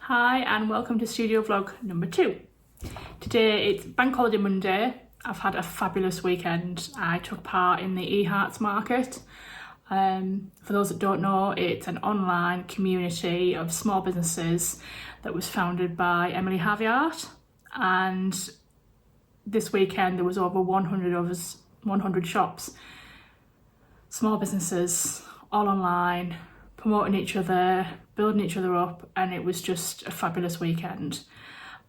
Hi and welcome to studio vlog number 2. Today it's Bank Holiday Monday. I've had a fabulous weekend. I took part in the eHearts market. For those that don't know, it's an online community of small businesses that was founded by Emily Haviart, and this weekend there was over 100 of us, 100 shops, small businesses, all online, promoting each other, building each other up, and it was just a fabulous weekend.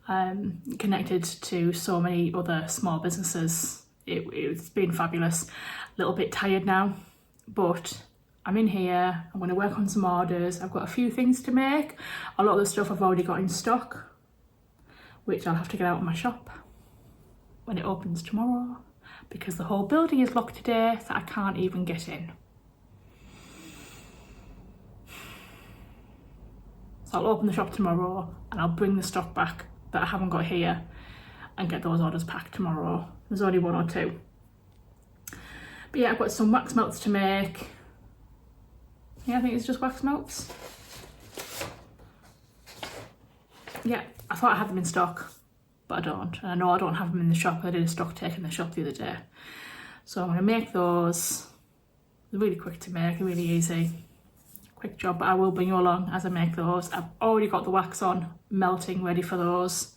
Connected to so many other small businesses. It's been fabulous. A little bit tired now, but I'm in here. I'm going to work on some orders. I've got a few things to make. A lot of the stuff I've already got in stock, which I'll have to get out of my shop when it opens tomorrow, because the whole building is locked today, so I can't even get in. So I'll open the shop tomorrow and I'll bring the stock back that I haven't got here and get those orders packed tomorrow. There's only 1 or 2. But yeah, I've got some wax melts to make. Yeah, I think it's just wax melts. Yeah, I thought I had them in stock, but I don't. And I know I don't have them in the shop. I did a stock take in the shop the other day. So I'm going to make those. They're really quick to make, they're really easy. Quick job, but I will bring you along as I make those. I've already got the wax on, melting, ready for those.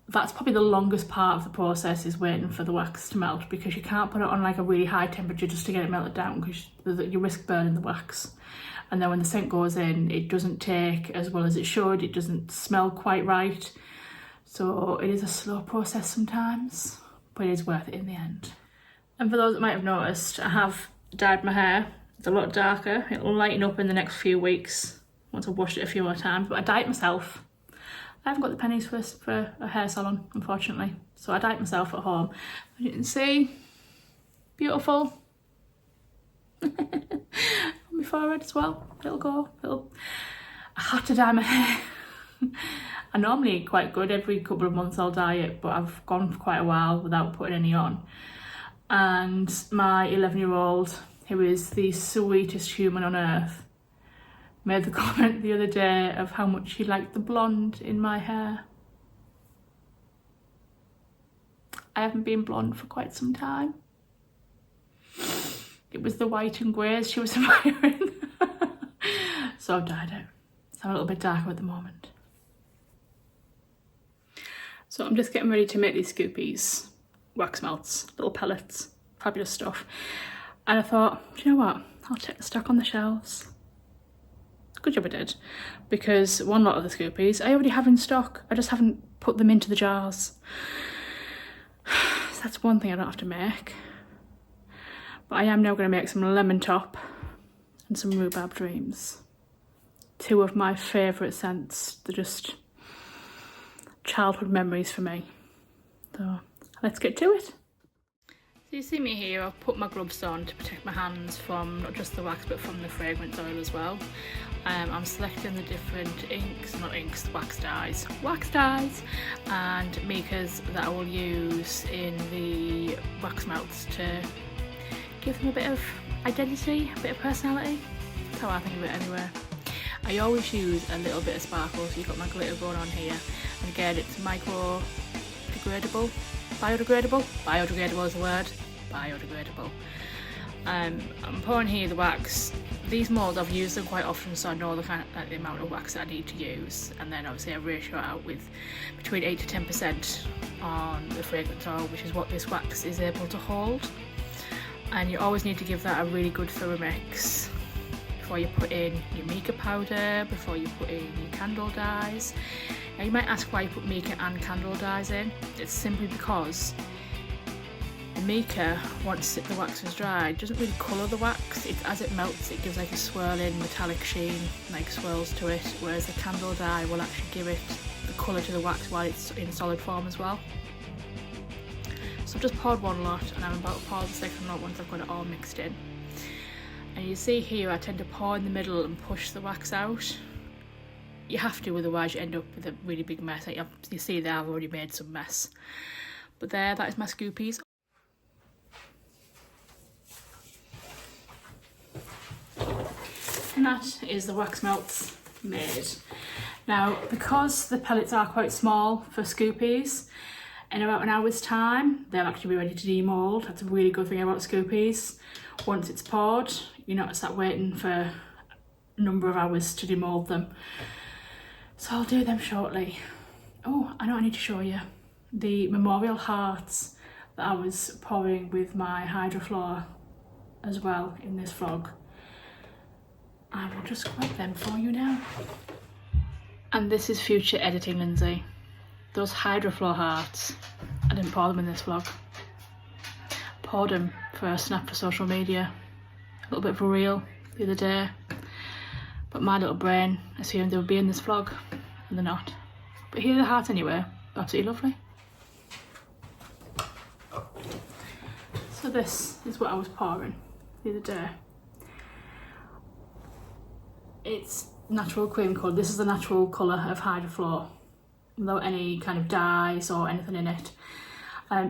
That's probably the longest part of the process, is waiting for the wax to melt, because you can't put it on like a really high temperature just to get it melted down, because you risk burning the wax. And then when the scent goes in, it doesn't take as well as it should. It doesn't smell quite right. So it is a slow process sometimes, but it is worth it in the end. And for those that might have noticed, I have dyed my hair. It's a lot darker. It'll lighten up in the next few weeks once I've washed it a few more times, but I dye it myself. I haven't got the pennies for a hair salon, unfortunately, so I dye it myself at home. As you can see, beautiful. On my forehead as well. I had to dye my hair. I normally eat quite good. Every couple of months I'll dye it, but I've gone for quite a while without putting any on. And my 11-year-old, who is the sweetest human on earth, made the comment the other day of how much he liked the blonde in my hair. I haven't been blonde for quite some time. It was the white and greys she was admiring. So I've dyed it. So I'm a little bit darker at the moment. So I'm just getting ready to make these scoopies. Wax melts, little pellets, fabulous stuff. And I thought, do you know what? I'll check the stock on the shelves. Good job I did, because one lot of the scoopies I already have in stock. I just haven't put them into the jars. So that's one thing I don't have to make. But I am now going to make some lemon top and some rhubarb dreams. 2 of my favourite scents. They're just childhood memories for me. So let's get to it. So you see me here, I've put my gloves on to protect my hands from not just the wax but from the fragrance oil as well. I'm selecting the different wax dyes and micas that I will use in the wax melts to give them a bit of identity, a bit of personality. That's how I think of it anyway. I always use a little bit of sparkle, so you've got my glitter going on here, and again it's biodegradable is the word, biodegradable. I'm pouring here the wax. These moulds, I've used them quite often, so I know the amount of wax that I need to use, and then obviously I ratio it out with between 8 to 10% on the fragrance oil, which is what this wax is able to hold. And you always need to give that a really good thorough mix before you put in your mica powder, before you put in your candle dyes. Now you might ask why you put mica and candle dyes in. It's simply because the mica, once the wax is dried, doesn't really colour the wax. As it melts, it gives like a swirling metallic sheen, like swirls to it, whereas the candle dye will actually give it the colour to the wax while it's in solid form as well. So I've just poured 1 lot, and I'm about to pour the second lot once I've got it all mixed in. And you see here I tend to pour in the middle and push the wax out. You have to, otherwise you end up with a really big mess. Like you see there, I've already made some mess. But there, that is my scoopies. And that is the wax melts made. Now, because the pellets are quite small for Scoopies, in about an hour's time, they'll actually be ready to demold. That's a really good thing about Scoopies. Once it's poured, you're not sat waiting for a number of hours to demold them. So I'll do them shortly. Oh, I know I need to show you the memorial hearts that I was pouring with my hydrofloor as well in this vlog. I will just grab them for you now. And this is future editing, Lindsay. Those hydrofloor hearts, I didn't pour them in this vlog. Poured them for a snap for social media, a little bit for real the other day. But my little brain assumed they would be in this vlog, and they're not. But here are the hearts anyway, absolutely lovely. So this is what I was pouring the other day. It's natural cream colour. This is the natural colour of hydrofloor, without any kind of dyes or anything in it.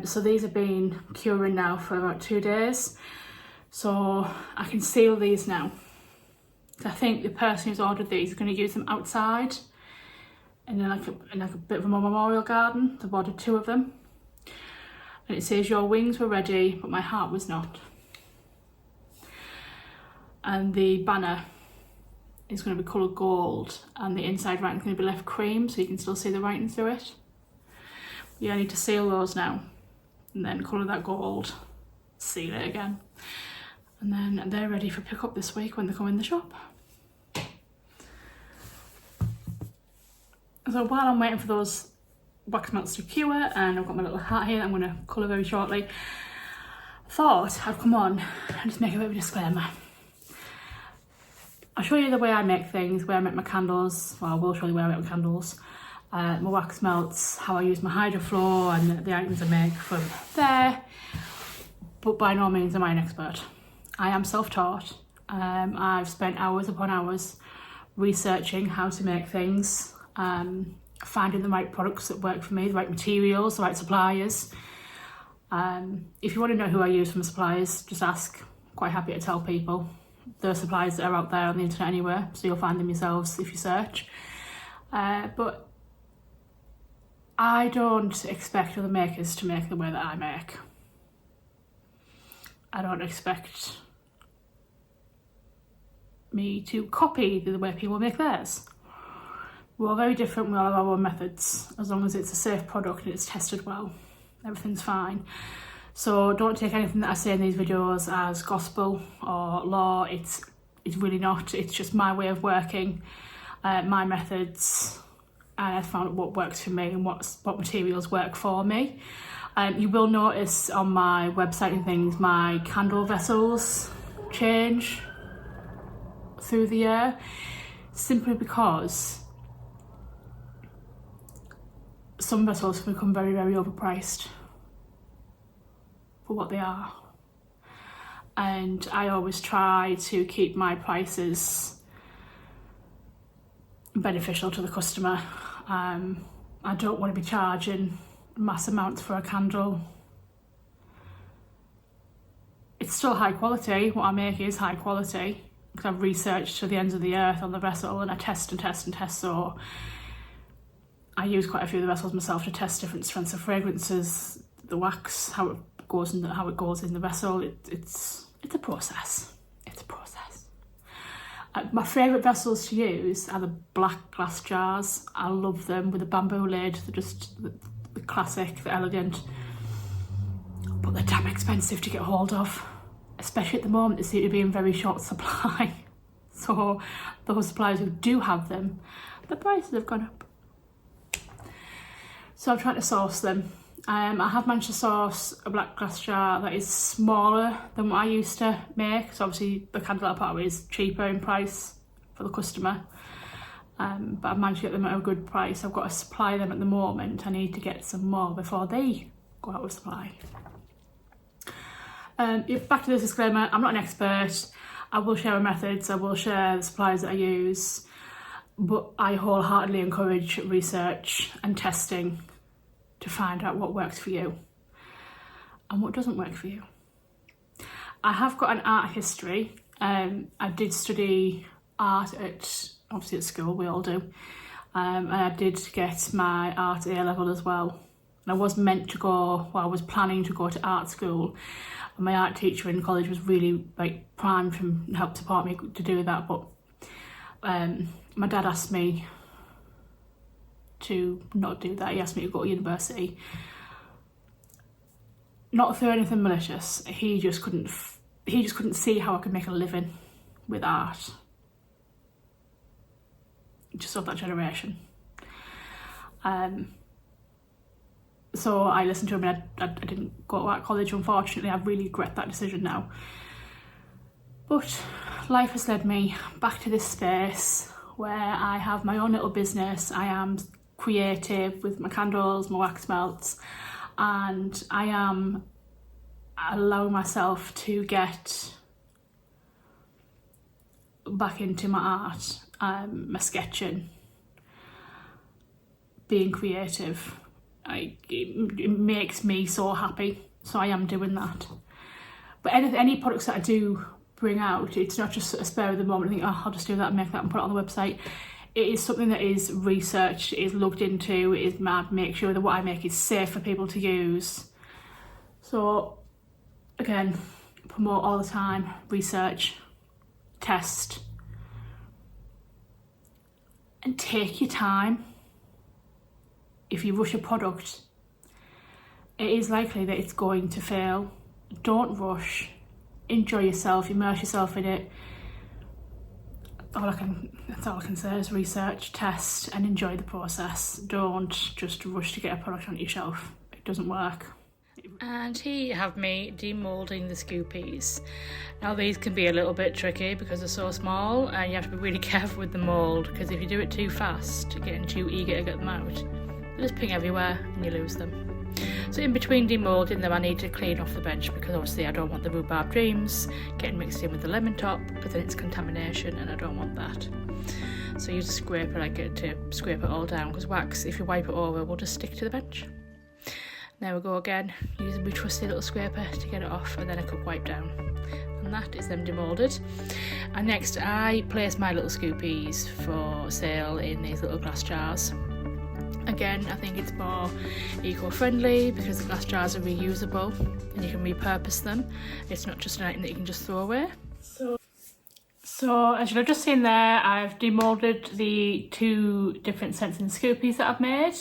So these have been curing now for about 2 days. So I can seal these now. I think the person who's ordered these is going to use them outside in like a bit of a memorial garden. They've ordered 2 of them. And it says, your wings were ready, but my heart was not. And the banner is going to be coloured gold, and the inside writing is going to be left cream, so you can still see the writing through it. Yeah, I need to seal those now, and then colour that gold, seal it again, and then they're ready for pick up this week when they come in the shop. So while I'm waiting for those wax melts to cure, and I've got my little hat here that I'm going to colour very shortly, I thought I'd come on and just make a bit of a disclaimer. I'll show you the way I make things, where I make my candles. Well, I will show you where I make my candles, my wax melts, how I use my hydrofloor and the items I make from there. But by no means am I an expert. I am self-taught. I've spent hours upon hours researching how to make things, finding the right products that work for me, the right materials, the right suppliers. If you want to know who I use from suppliers, just ask. Quite happy to tell people. The suppliers that are out there on the internet anywhere, so you'll find them yourselves if you search. But I don't expect other makers to make the way that I make. I don't expect me to copy the way people make theirs. We're all very different, we all have our own methods. As long as it's a safe product and it's tested well, everything's fine. So don't take anything that I say in these videos as gospel or law. It's really not. It's just my way of working, my methods, and I've found what works for me and what materials work for me. You will notice on my website and things, my candle vessels change through the year, simply because some vessels have become very, very overpriced for what they are, and I always try to keep my prices beneficial to the customer. I don't want to be charging mass amounts for a candle. It's still high quality. What I make is high quality because I've researched to the ends of the earth on the vessel, and I test and test and test. So I use quite a few of the vessels myself to test different strengths of fragrances, the wax, how it goes in the vessel. It's a process. It's a process. My favourite vessels to use are the black glass jars. I love them with a bamboo lid. They're just the classic, the elegant, but they're damn expensive to get hold of, especially at the moment. They seem to be in very short supply. So those suppliers who do have them, the prices have gone up. So I'm trying to source them. I have managed to source a black glass jar that is smaller than what I used to make. So obviously the candle I put is cheaper in price for the customer. But I've managed to get them at a good price. I've got to supply them at the moment. I need to get some more before they go out of supply. Back to this disclaimer, I'm not an expert. I will share my methods, I will share the supplies that I use, but I wholeheartedly encourage research and testing to find out what works for you and what doesn't work for you. I have got an art history. I did study art obviously at school, we all do. and I did get my art A-level as well. And I was meant to go, well, I was planning to go to art school, and my art teacher in college was really like primed and helped support me to do that, but my dad asked me to not do that. He asked me to go to university. Not through anything malicious. He just couldn't see how I could make a living with art. Just of that generation. So I listened to him, and I didn't go to art college, unfortunately. I really regret that decision now. But life has led me back to this space where I have my own little business. I am creative with my candles, my wax melts, and I am allowing myself to get back into my art, my sketching, being creative. It makes me so happy, so I am doing that. But any products that I do bring out, it's not just a spur of the moment. I think, oh, I'll just do that and make that and put it on the website. It is something that is researched, is looked into, is make sure that what I make is safe for people to use. So again, promote all the time, research, test, and take your time. If you rush a product, it is likely that it's going to fail. Don't rush. Enjoy yourself, immerse yourself in it. That's all I can say is research, test, and enjoy the process. Don't just rush to get a product on your shelf. It doesn't work. And here you have me demoulding the Scoopies. Now these can be a little bit tricky because they're so small, and you have to be really careful with the mould, because if you do it too fast, you're getting too eager to get them out, they just ping everywhere and you lose them. So in between demoulding them, I need to clean off the bench, because obviously I don't want the rhubarb dreams getting mixed in with the lemon top, because then it's contamination and I don't want that. So use a scraper, I get to scrape it all down, because wax, if you wipe it over, will just stick to the bench. There we go again, using my trusty little scraper to get it off, and then a quick wipe down. And that is them demoulded. And next I place my little Scoopies for sale in these little glass jars. Again, I think it's more eco-friendly because the glass jars are reusable and you can repurpose them. It's not just an item that you can just throw away. So as you've just seen there, I've demoulded the 2 different scents and Scoopies that I've made.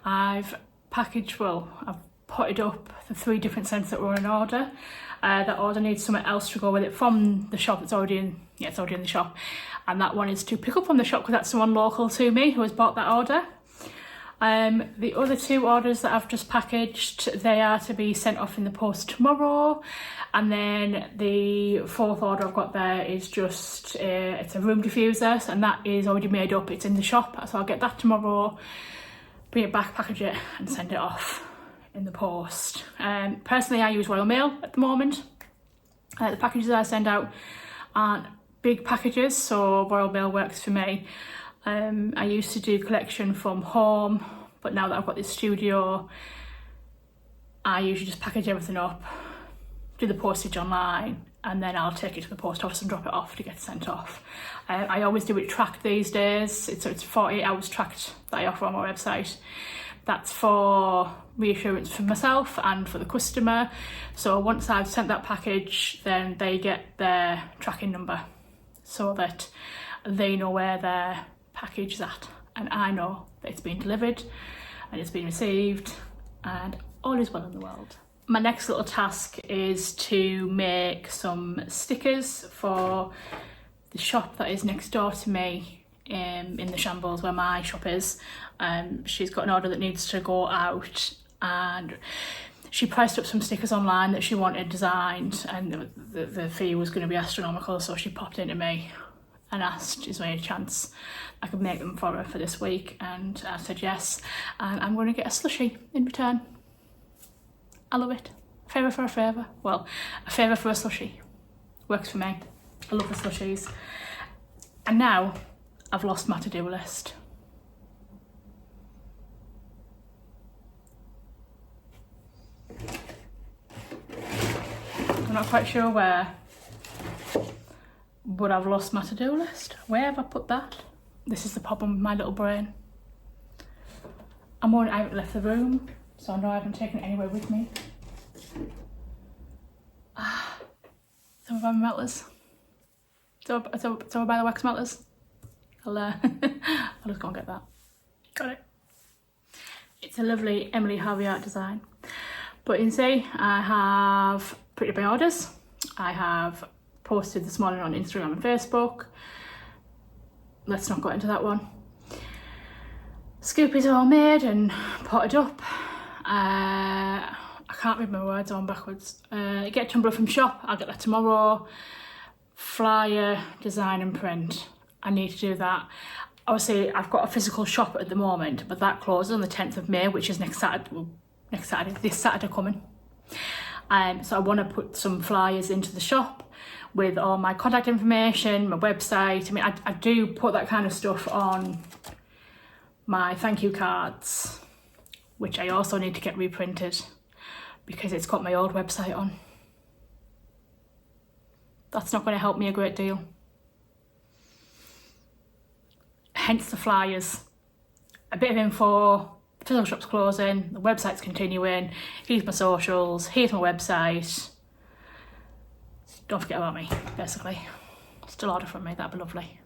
I've potted up the 3 different scents that were in order. That order needs something else to go with it from the shop. It's already in the shop. And that one is to pick up from the shop, because that's someone local to me who has bought that order. The other 2 orders that I've just packaged, they are to be sent off in the post tomorrow. And then the 4th order I've got there is just, it's a room diffuser, and that is already made up. It's in the shop, so I'll get that tomorrow, bring it back, package it, and send it off in the post. Personally, I use Royal Mail at the moment. The packages I send out aren't big packages, so Royal Mail works for me. I used to do collection from home, but now that I've got this studio, I usually just package everything up, do the postage online, and then I'll take it to the post office and drop it off to get sent off. I always do it tracked these days. It's 48 hours tracked that I offer on my website. That's for reassurance for myself and for the customer. So once I've sent that package, then they get their tracking number so that they know where their package is at, and I know that it's been delivered and it's been received and all is well in the world. My next little task is to make some stickers for the shop that is next door to me in the Shambles where my shop is. She's got an order that needs to go out, and she priced up some stickers online that she wanted designed, and the fee was going to be astronomical, so she popped into me and asked, is there any chance I could make them for her for this week? And I said yes, and I'm going to get a slushie in return. I love it. Favour for a favour. Well, a favour for a slushie. Works for me. I love the slushies. And now I've lost my to-do list. I'm not quite sure where, but I've lost my to-do list. Where have I put that? This is the problem with my little brain. I haven't left the room, so I know I haven't taken it anywhere with me. So I buy my melters. So I buy the wax melters. I'll just go and get that. Got it. It's a lovely Emily Harvey art design. But you can see I have put up my orders. I have posted this morning on Instagram and Facebook. Let's not go into that one. Scoopies are all made and potted up. I can't read my words on backwards. Get a tumbler from shop, I'll get that tomorrow. Flyer, design and print. I need to do that. Obviously, I've got a physical shop at the moment, but that closes on the 10th of May, which is next Saturday, this Saturday coming. So I want to put some flyers into the shop with all my contact information, my website. I mean, I do put that kind of stuff on my thank you cards, which I also need to get reprinted because it's got my old website on. That's not going to help me a great deal. Hence the flyers. A bit of info, physical shop's closing, the website's continuing, here's my socials, here's my website. Don't forget about me, basically. Still order from me, that'd be lovely.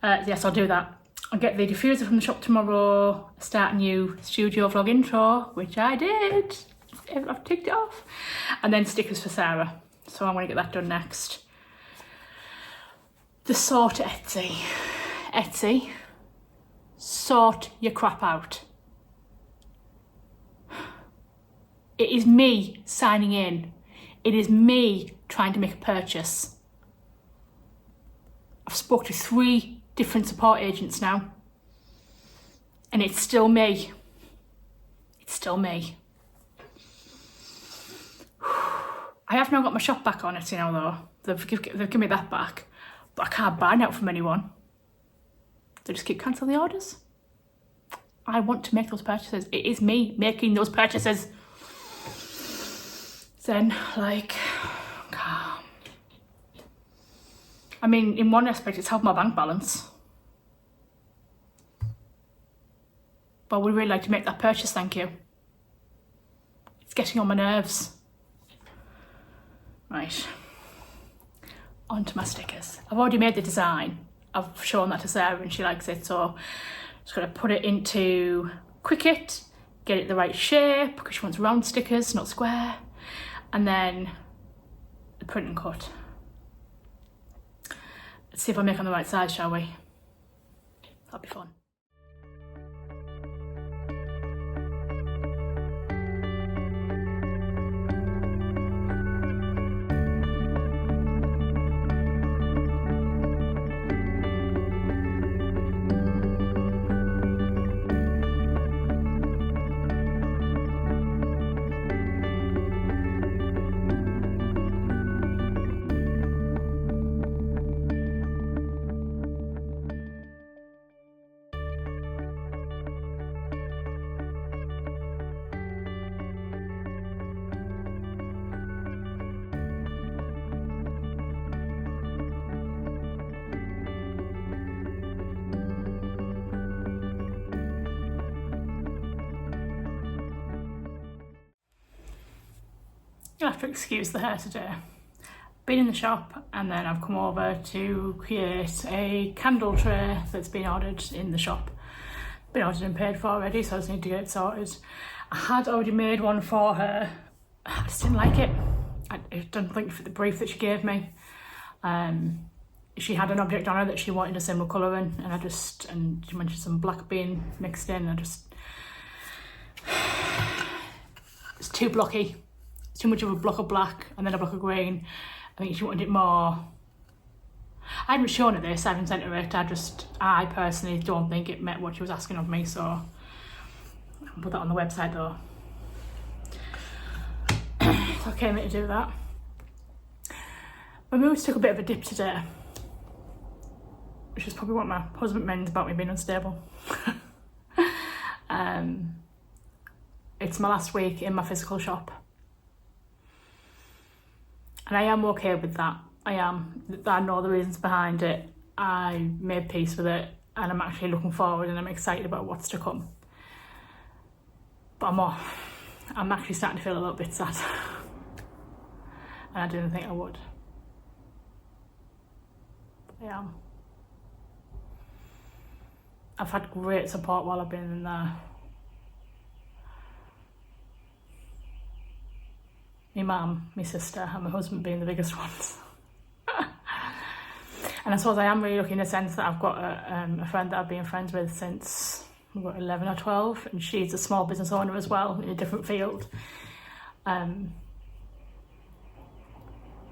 Yes, I'll do that. I'll get the diffuser from the shop tomorrow, start a new studio vlog intro, which I did. I've ticked it off. And then stickers for Sarah. So I'm going to get that done next. The sort Etsy. Etsy, sort your crap out. It is me signing in. It is me trying to make a purchase. I've spoke to 3 different support agents now. And it's still me. It's still me. I have now got my shop back on Etsy now though. They've given me that back. But I can't buy now from anyone. They just keep cancelling the orders. I want to make those purchases. It is me making those purchases. Then, like, calm. I mean, in one aspect, it's helped my bank balance. But I would really like to make that purchase, thank you. It's getting on my nerves. Right. On to my stickers. I've already made the design. I've shown that to Sarah and she likes it, so just got to put it into Cricut, get it the right shape because she wants round stickers, not square, and then the print and cut. Let's see if I make on the right side, shall we? That'll be fun. You'll have to excuse the hair today. Been in the shop and then I've come over to create a candle tray that's been ordered in the shop. Been ordered and paid for already, so I just need to get it sorted. I had already made one for her. I just didn't like it. I don't think for the brief that she gave me. She had an object on her that she wanted a similar colouring and she mentioned some black being mixed in and it's too blocky. Too much of a block of black and then a block of green. I think she wanted it more. I haven't shown her this, I haven't sent her it. I personally don't think it met what she was asking of me, so I'll put that on the website though. It's okay me to do that. My mood took a bit of a dip today, which is probably what my husband means about me being unstable. It's my last week in my physical shop. And I am okay with that. I am. I know the reasons behind it. I made peace with it and I'm actually looking forward and I'm excited about what's to come. But I'm actually starting to feel a little bit sad. And I didn't think I would. But yeah. I've had great support while I've been in there. My mum, my sister and my husband being the biggest ones. And I suppose I am really lucky in the sense that I've got a friend that I've been friends with since 11 or 12, and she's a small business owner as well in a different field. And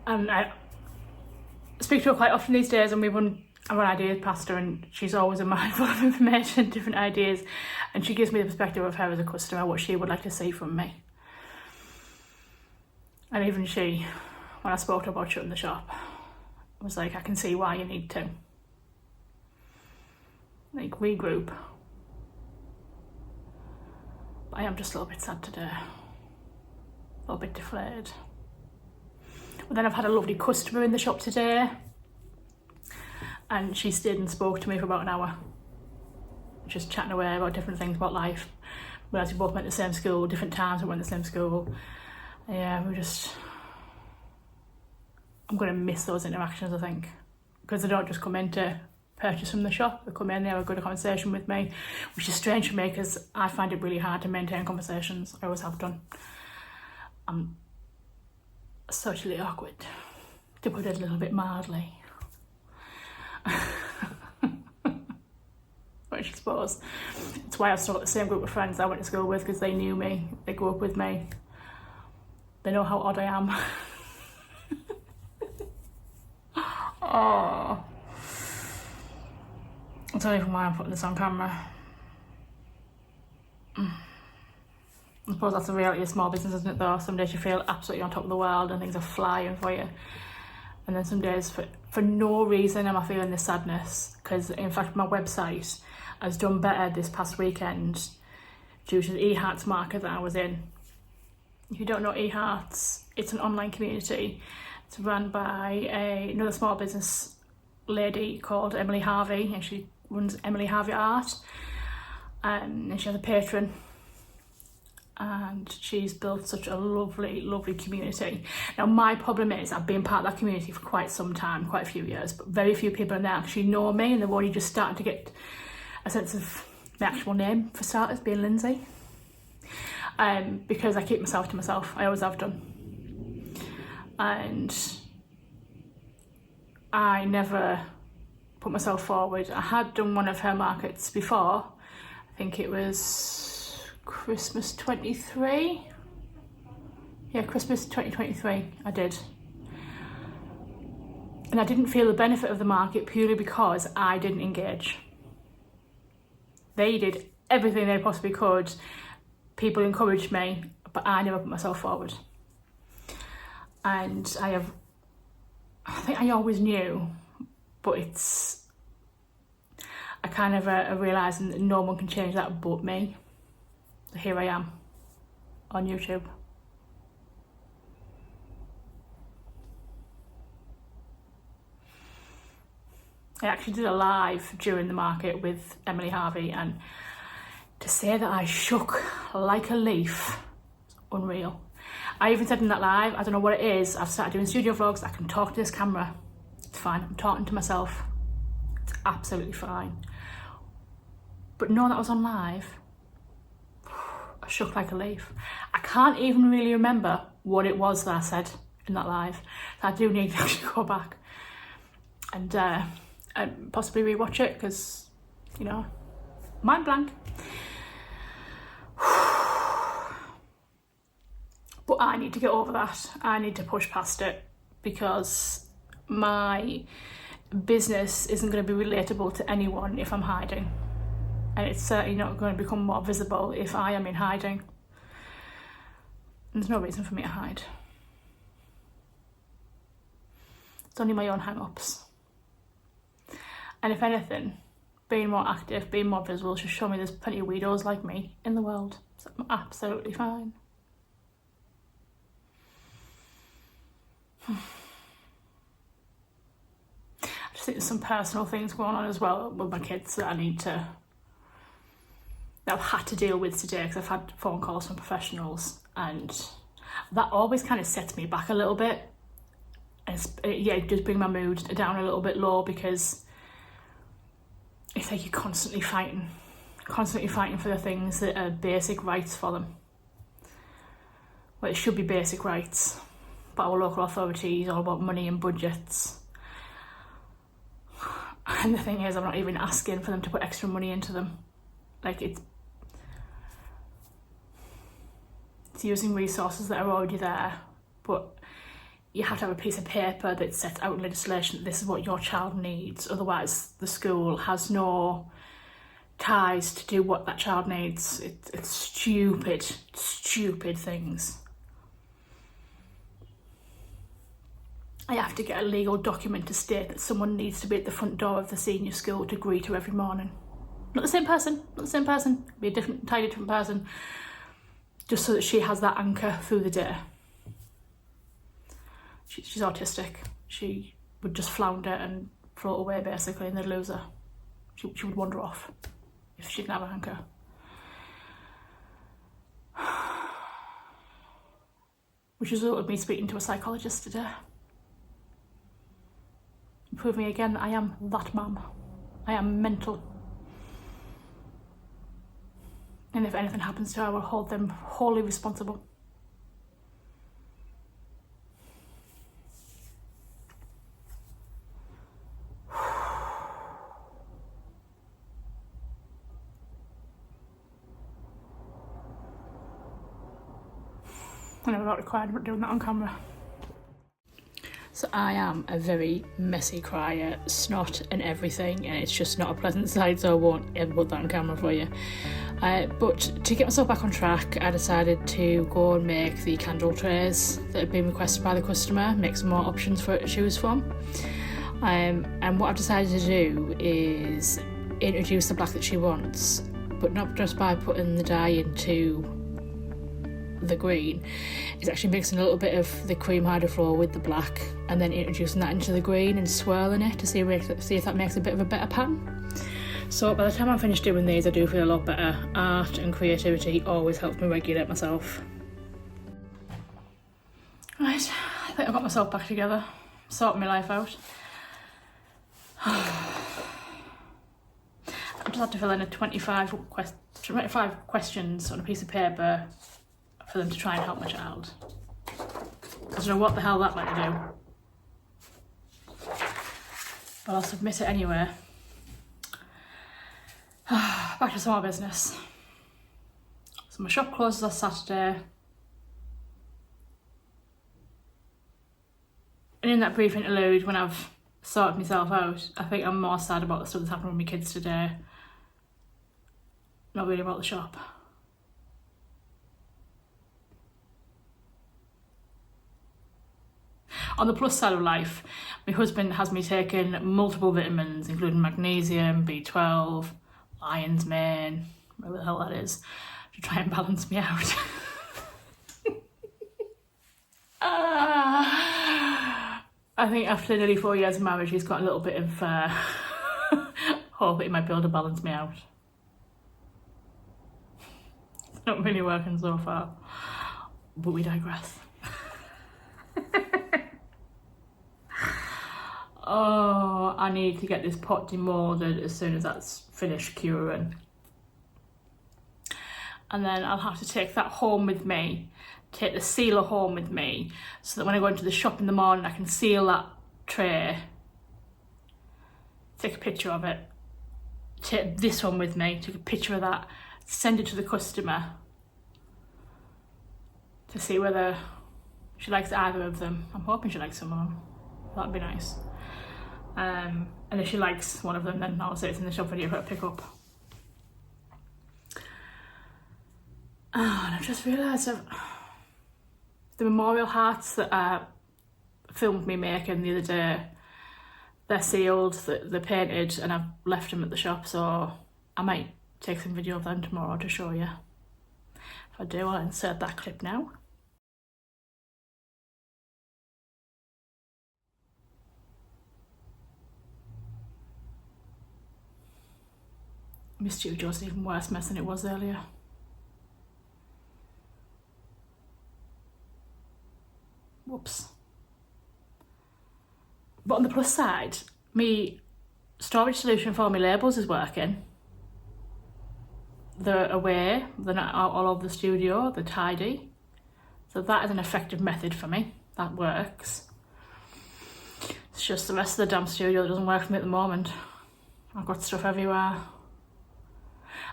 I speak to her quite often these days, and we run ideas past her, and she's always a mindful of information, different ideas, and she gives me the perspective of her as a customer, what she would like to see from me. And even she, when I spoke to her about shutting the shop, was like, I can see why you need to. Like, regroup. But I am just a little bit sad today. A little bit deflated. But then I've had a lovely customer in the shop today. And she stayed and spoke to me for about an hour. Just chatting away about different things about life. Whereas we both went to the same school, different times we went to the same school. Yeah, I'm going to miss those interactions, I think, because they don't just come in to purchase from the shop. They come in, they have a good conversation with me, which is strange for me because I find it really hard to maintain conversations. I always have done. I'm socially awkward, to put it a little bit mildly. Which I suppose it's why I've still got the same group of friends I went to school with, because they knew me, they grew up with me, they know how odd I am. Oh, I don't even why I'm putting this on camera. I suppose that's the reality of small business, isn't it though? Some days you feel absolutely on top of the world and things are flying for you. And then some days for no reason am I feeling this sadness, because in fact my website has done better this past weekend due to the eHearts market that I was in. If you don't know eHearts, it's an online community. It's run by another small business lady called Emily Harvey, and she runs Emily Harvey Art. And she has a patron, and she's built such a lovely, lovely community. Now my problem is I've been part of that community for quite some time, quite a few years, but very few people now actually know me, and they're only just starting to get a sense of my actual name, for starters, being Lindsay. Because I keep myself to myself, I always have done. And I never put myself forward. I had done one of her markets before. I think it was Christmas 23. Yeah, Christmas 2023 I did. And I didn't feel the benefit of the market purely because I didn't engage. They did everything they possibly could. People encouraged me, but I never put myself forward. And I think I always knew, but I kind of realising that no one can change that but me. So here I am on YouTube. I actually did a live during the market with Emily Harvey, and to say that I shook like a leaf, it's unreal. I even said in that live, I don't know what it is, I've started doing studio vlogs, I can talk to this camera, it's fine, I'm talking to myself, it's absolutely fine. But no, that was on live, I shook like a leaf. I can't even really remember what it was that I said in that live, so I do need to actually go back and possibly rewatch it, because, you know, mind blank. But I need to get over that. I need to push past it, because my business isn't going to be relatable to anyone if I'm hiding. And it's certainly not going to become more visible if I am in hiding. There's no reason for me to hide. It's only my own hang-ups. And if anything, being more active, being more visible should show me there's plenty of weirdos like me in the world. So I'm absolutely fine. I just think there's some personal things going on as well with my kids that I need to that I've had to deal with today, because I've had phone calls from professionals, and that always kind of sets me back a little bit. And it does bring my mood down a little bit low, because it's like you're constantly fighting for the things that are basic rights for them. Well, it should be basic rights, but our local authorities all about money and budgets. And the thing is, I'm not even asking for them to put extra money into them. Like, it's using resources that are already there, but you have to have a piece of paper that sets out in legislation that this is what your child needs, otherwise the school has no ties to do what that child needs. It's stupid things. I have to get a legal document to state that someone needs to be at the front door of the senior school to greet her every morning. Not the same person, be a entirely different person, just so that she has that anchor through the day. She's autistic. She would just flounder and float away, basically, and they'd lose her. She would wander off if she didn't have an anchor. Which resulted in me speaking to a psychologist today. Proving again that I am that mum. I am mental. And if anything happens to her, I will hold them wholly responsible. I'm about to cry, I'm not doing that on camera. So I am a very messy crier, snot and everything, and it's just not a pleasant sight, so I won't ever put that on camera for you. But to get myself back on track, I decided to go and make the candle trays that had been requested by the customer, make some more options for her to choose from. And what I've decided to do is introduce the black that she wants, but not just by putting the dye into the green. It's actually mixing a little bit of the cream hydrofloor with the black and then introducing that into the green and swirling it to see if that makes a bit of a better pattern. So by the time I'm finished doing these, I do feel a lot better. Art and creativity always helps me regulate myself. Right, I think I've got myself back together, sorting my life out. I just had to fill in a 25 questions on a piece of paper for them to try and help my child. I don't know what the hell that might do, but I'll submit it anyway. Back to small business. So my shop closes on Saturday, and in that brief interlude when I've sorted myself out, I think I'm more sad about the stuff that's happened with my kids today, not really about the shop. On the plus side of life, my husband has me taking multiple vitamins, including magnesium, B12, lion's mane, whatever the hell that is, to try and balance me out. I think after nearly 4 years of marriage, he's got a little bit of hope that he might be able to balance me out. It's not really working so far, but we digress. Oh, I need to get this pot demolded as soon as that's finished curing. And then I'll have to take that home with me, take the sealer home with me, so that when I go into the shop in the morning, I can seal that tray, take a picture of it, take this one with me, take a picture of that, send it to the customer to see whether she likes either of them. I'm hoping she likes some of them. That'd be nice. And if she likes one of them, then I'll say it's in the shop video for her to pick up. Oh, and I've just realised the memorial hearts that I filmed me making the other day, they're sealed, they're painted, and I've left them at the shop, so I might take some video of them tomorrow to show you. If I do, I'll insert that clip now. My studio's an even worse mess than it was earlier. Whoops. But on the plus side, my storage solution for my labels is working. They're away, they're not out all over the studio, they're tidy. So that is an effective method for me, that works. It's just the rest of the damn studio that doesn't work for me at the moment. I've got stuff everywhere.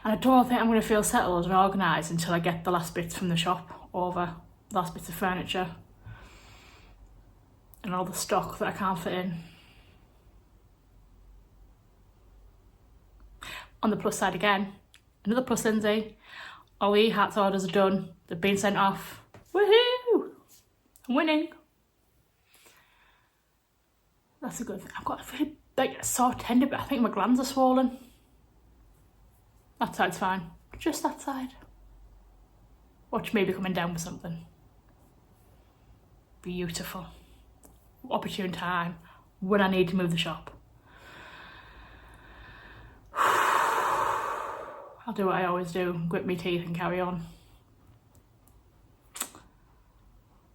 And I don't think I'm going to feel settled and organised until I get the last bits from the shop over, the last bits of furniture. And all the stock that I can't fit in. On the plus side again, another plus, Lindsay. All the hats orders are done. They've been sent off. Woohoo! I'm winning. That's a good thing. I've got a really big, sore tender, but I think my glands are swollen. That side's fine. Just that side. Watch me be coming down with something. Beautiful. Opportune time when I need to move the shop. I'll do what I always do, grit my teeth and carry on.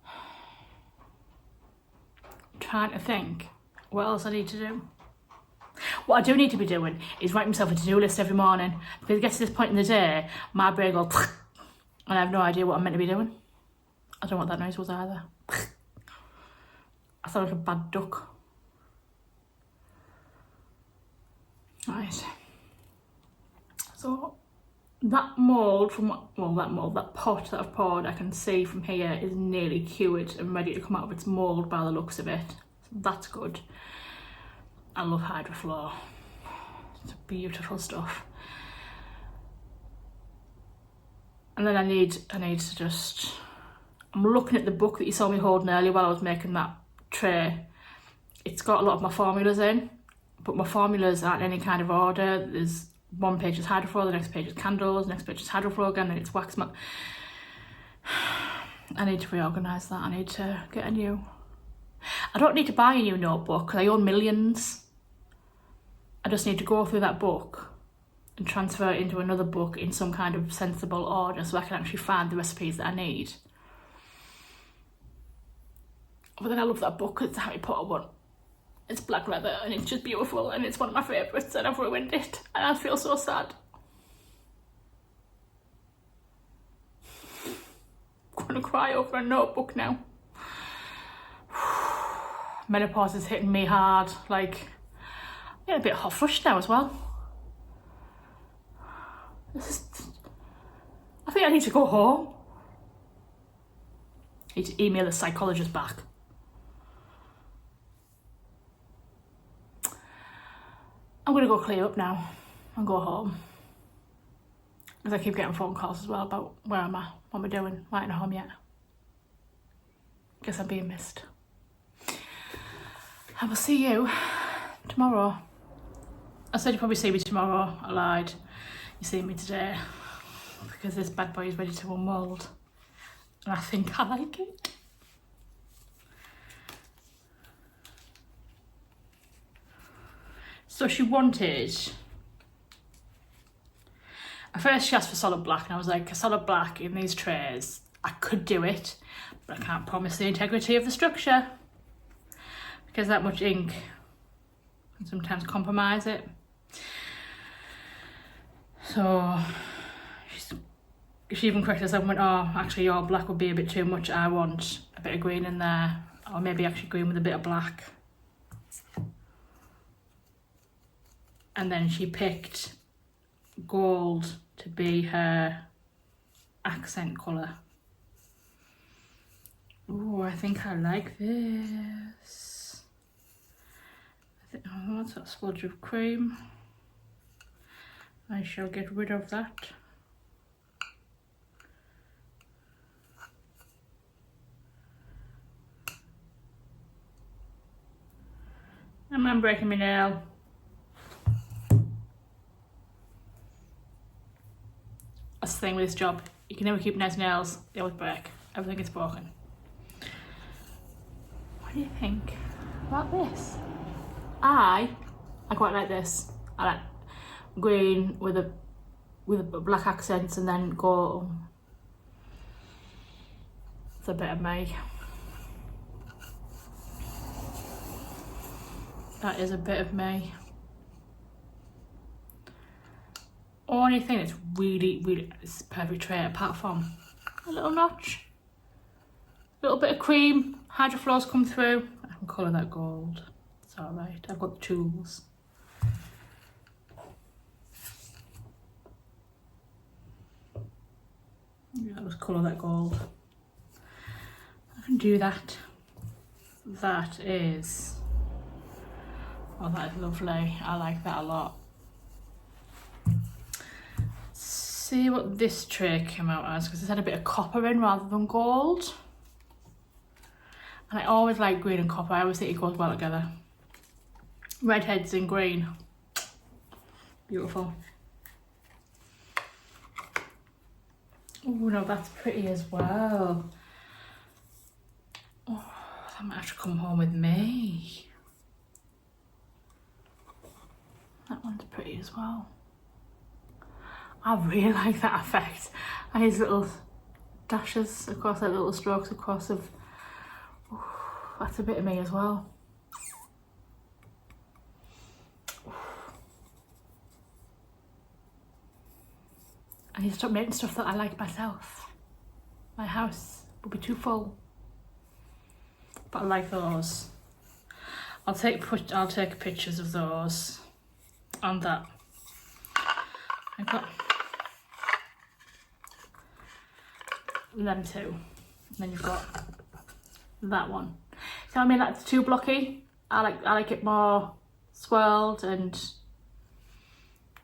I'm trying to think what else I need to do. What I do need to be doing is write myself a to-do list every morning, because it gets to this point in the day, my brain goes and I have no idea what I'm meant to be doing. I don't know what that noise was either. I sound like a bad duck. Right. So that mould that pot that I've poured, I can see from here is nearly cured and ready to come out of its mould by the looks of it. So that's good. I love Hydroflow. It's beautiful stuff. And then I need to just, I'm looking at the book that you saw me holding earlier while I was making that tray. It's got a lot of my formulas in, but my formulas aren't in any kind of order. There's one page is Hydroflow, the next page is candles, the next page is Hydroflow again, then it's wax mat. I need to reorganise that. I need to get a new, I don't need to buy a new notebook because I own millions. I just need to go through that book and transfer it into another book in some kind of sensible order so I can actually find the recipes that I need. But then I love that book, it's the Harry Potter one. It's black leather and it's just beautiful and it's one of my favourites and I've ruined it and I feel so sad. I'm gonna cry over a notebook now. Menopause is hitting me hard, like, I'm getting a bit hot flushed now as well. I think I need to go home. I need to email the psychologist back. I'm gonna go clear up now and go home. Because I keep getting phone calls as well about where am I, what am I doing, why ain't I home yet? Guess I'm being missed. I will see you tomorrow. I said you'd probably see me tomorrow, I lied. You see me today because this bad boy is ready to unmould and I think I like it. So she wanted, at first she asked for solid black and I was like, a solid black in these trays, I could do it, but I can't promise the integrity of the structure because that much ink can sometimes compromise it. So she even corrected herself and went, oh, actually your black would be a bit too much, I want a bit of green in there, or maybe actually green with a bit of black. And then she picked gold to be her accent colour. Oh, I think I like this. Oh, what's that splodge of cream? I shall get rid of that. And I'm breaking my nail. That's the thing with this job. You can never keep nice nails, they always break. Everything gets broken. What do you think about this? I quite like this. I like green with a with black accents and then go. It's a bit of me. That is a bit of me. Only thing that's really, it's perfect tray apart from a little notch. A little bit of cream, hydro flows come through. I can colour that gold. It's alright, I've got the tools. Yeah, I'll just colour that gold. I can do that. That is, oh, that is lovely. I like that a lot. See what this tray came out as, because it's had a bit of copper in rather than gold. And I always like green and copper. I always think it goes well together. Redheads in green. Beautiful. Oh no, that's pretty as well. Oh, that might have to come home with me. That one's pretty as well. I really like that effect. And his little dashes across, like little strokes across of. Ooh, that's a bit of me as well. I need to stop making stuff that I like myself. My house will be too full. But I like those. I'll take pictures of those on that. I've got them two. And then you've got that one. So I mean that's too blocky. I like it more swirled, and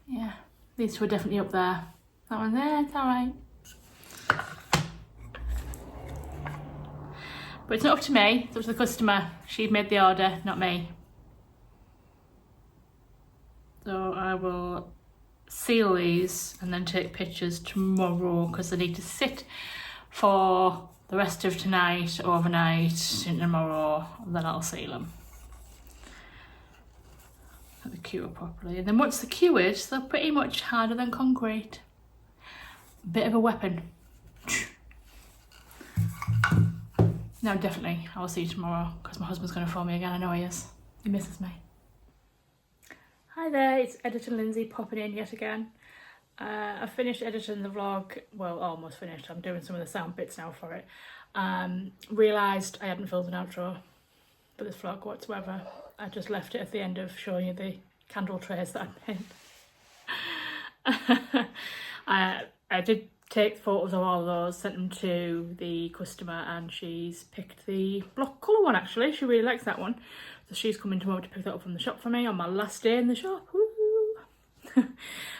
yeah, these two are definitely up there. That one there, it's alright. But it's not up to me, it's up to the customer. She made the order, not me. So I will seal these and then take pictures tomorrow, because they need to sit for the rest of tonight, overnight, and tomorrow, and then I'll seal them. Let the cure properly. And then once they're cured, they're pretty much harder than concrete. Bit of a weapon. No, definitely, I will see you tomorrow, because my husband's going to phone me again. I know he is. He misses me. Hi there, it's Editor Lindsay popping in yet again. I finished editing the vlog, well, almost finished. I'm doing some of the sound bits now for it. Realised I hadn't filmed an outro for this vlog whatsoever. I just left it at the end of showing you the candle trays that I made. I did take photos of all of those, sent them to the customer, and she's picked the block colour one actually. She really likes that one. So she's coming tomorrow to pick that up from the shop for me on my last day in the shop. Woo!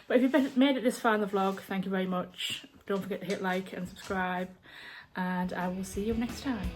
But if you've made it this far in the vlog, thank you very much. Don't forget to hit like and subscribe, and I will see you next time.